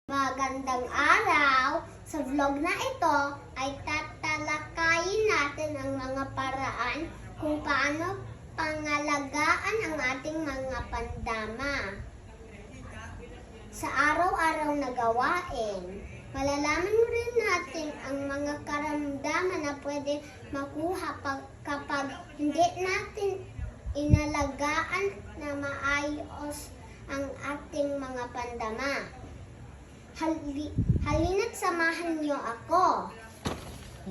Magandang araw! Sa vlog na ito ay tatalakayin natin ang mga paraan kung paano pangalagaan ang ating mga pandama. Sa araw-araw na gawain, malalaman rin natin ang mga karamdaman na pwede makuha kapag hindi natin inalagaan na maayos ang ating mga pandama. Halina't samahan niyo ako.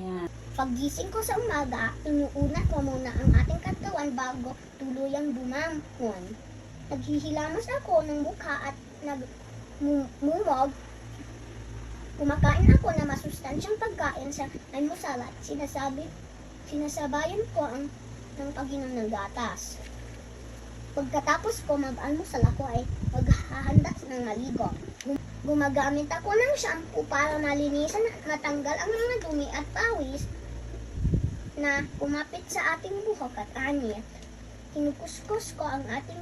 Yan. Paggising ko sa umaga, inuunat ko muna ang ating katawan bago tuluyang bumangon. Naghihilamos ako ng mukha at nagmumog. Kumakain ako na masustansyang pagkain sa almusal at sinasabayan ko ng pag-inom ng gatas. Pagkatapos ko mag-almusal ako ay maghahanda ng maligo. Gumagamit ako ng shampoo para malinisan at matanggal ang mga dumi at pawis na kumapit sa ating buhok at anit. Kinukuskus ko ang aking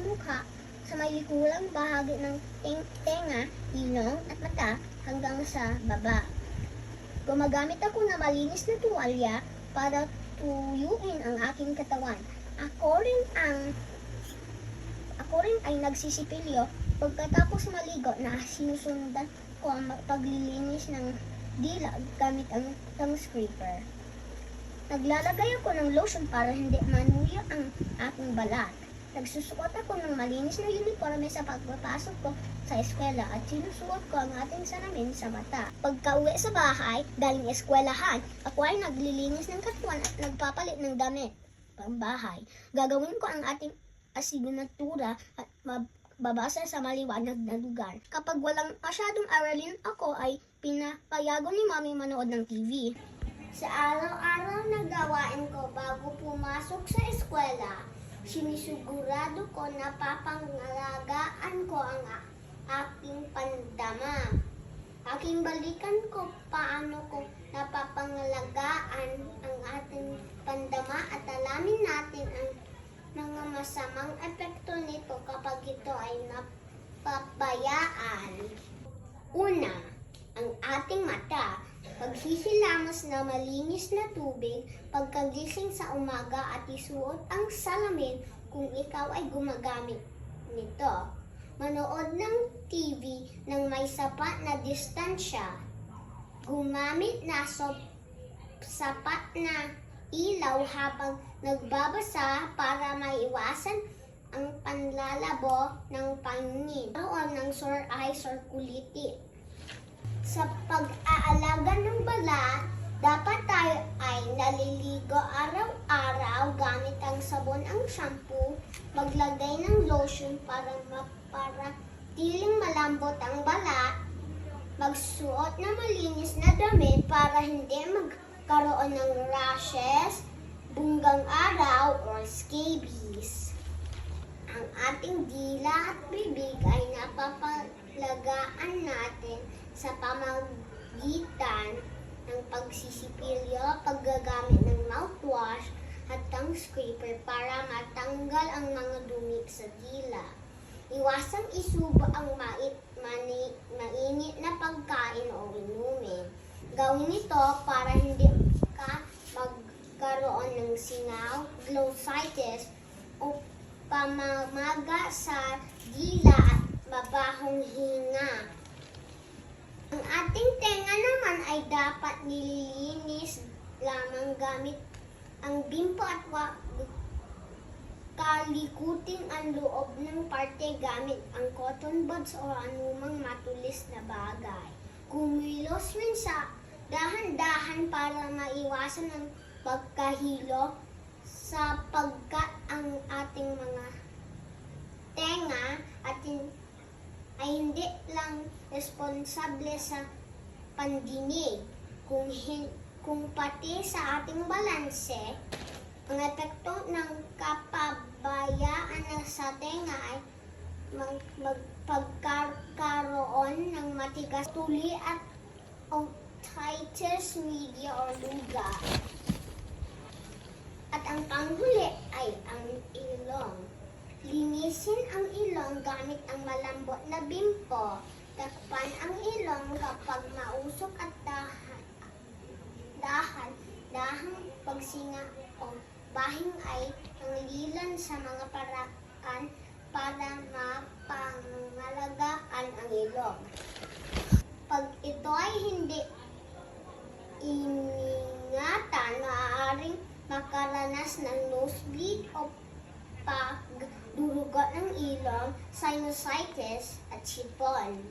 mukha sa may kulang bahagi ng tenga, ilong at mata hanggang sa baba. Gumagamit ako ng malinis na tuwalya para tuyuin ang aking katawan. Ako rin ay nagsisipilyo pagkatapos maligo na sinusundan ko ang paglilinis ng dila gamit ang tongue scraper. Naglalagay ako ng lotion para hindi manuyo ang aking balat. Nagsusuot ako ng malinis na uniforme sa pagpapasok ko sa eskwela at sinusuot ko ang ating salamin sa mata. Pagka-uwi sa bahay, galing eskwelahan, ako ay naglilinis ng katawan at nagpapalit ng damit pambahay. Gagawin ko ang ating asignatura at babasa sa maliwanag na lugar. Kapag walang masyadong aralin, ako ay pinapayagan ni Mami manood ng TV. Sa araw-araw na gawain ko bago pumasok sa eskwela, sinisigurado ko na papangalagaan ko ang aking pandama. Aking balikan ko paano ko napapangalagaan ang ating pandama at alamin natin ang mga masamang epekto nito kapag ito ay napabayaan. Una, ang ating mata. Paghihilamos na malinis na tubig, pagkagising sa umaga at isuot ang salamin kung ikaw ay gumagamit nito. Manood ng TV ng may sapat na distansya. Gumamit na sapat na ilaw habang nagbabasa para maiwasan ang panlalabo ng pangingin o ng sore eyes or kulitis. Sa pag-aalaga ng balat, dapat tayo ay naliligo araw-araw gamit ang sabon ang shampoo, maglagay ng lotion para tiling malambot ang balat, magsuot na malinis na damit para hindi magkaroon ng rashes, bunggang araw, or scabies. Ang ating dila at bibig ay napapalagaan natin sa pamamagitan ng pagsisipilyo, paggagamit ng mouthwash at tongue scraper para matanggal ang mga dumi sa dila. Iwasang isubo ang mainit na pagkain o inumin. Gawin ito para hindi ka magkaroon ng singaw, glossitis o pamamaga sa dila at mabahong hinga. Ang ating tenga naman ay dapat nililinis lamang gamit ang bimpo at kalikutin ang loob ng parte gamit ang cotton buds o anumang matulis na bagay. Kumilos rin sa dahan-dahan para maiwasan ang pagkahilo sapagkat ang ating mga tenga ay hindi lang responsable sa pandinig, kung pati sa ating balanse. Ang epekto ng kapabayaan sa tenga ay pagkakaroon ng matigas tuli at otitis media o luga. At ang panghuli ay ang ilong. Linisin ang ilong gamit ang malambot na bimpo. Takpan ang ilong kapag mausok at dahang pagsinga o bahing ay nanglilan sa mga paraan para mapangalagaan ang ilong. Pag ito ay hindi iningatan, maaaring makaranas ng nosebleed o pagdurugo ng ilong, sinusitis at sipon.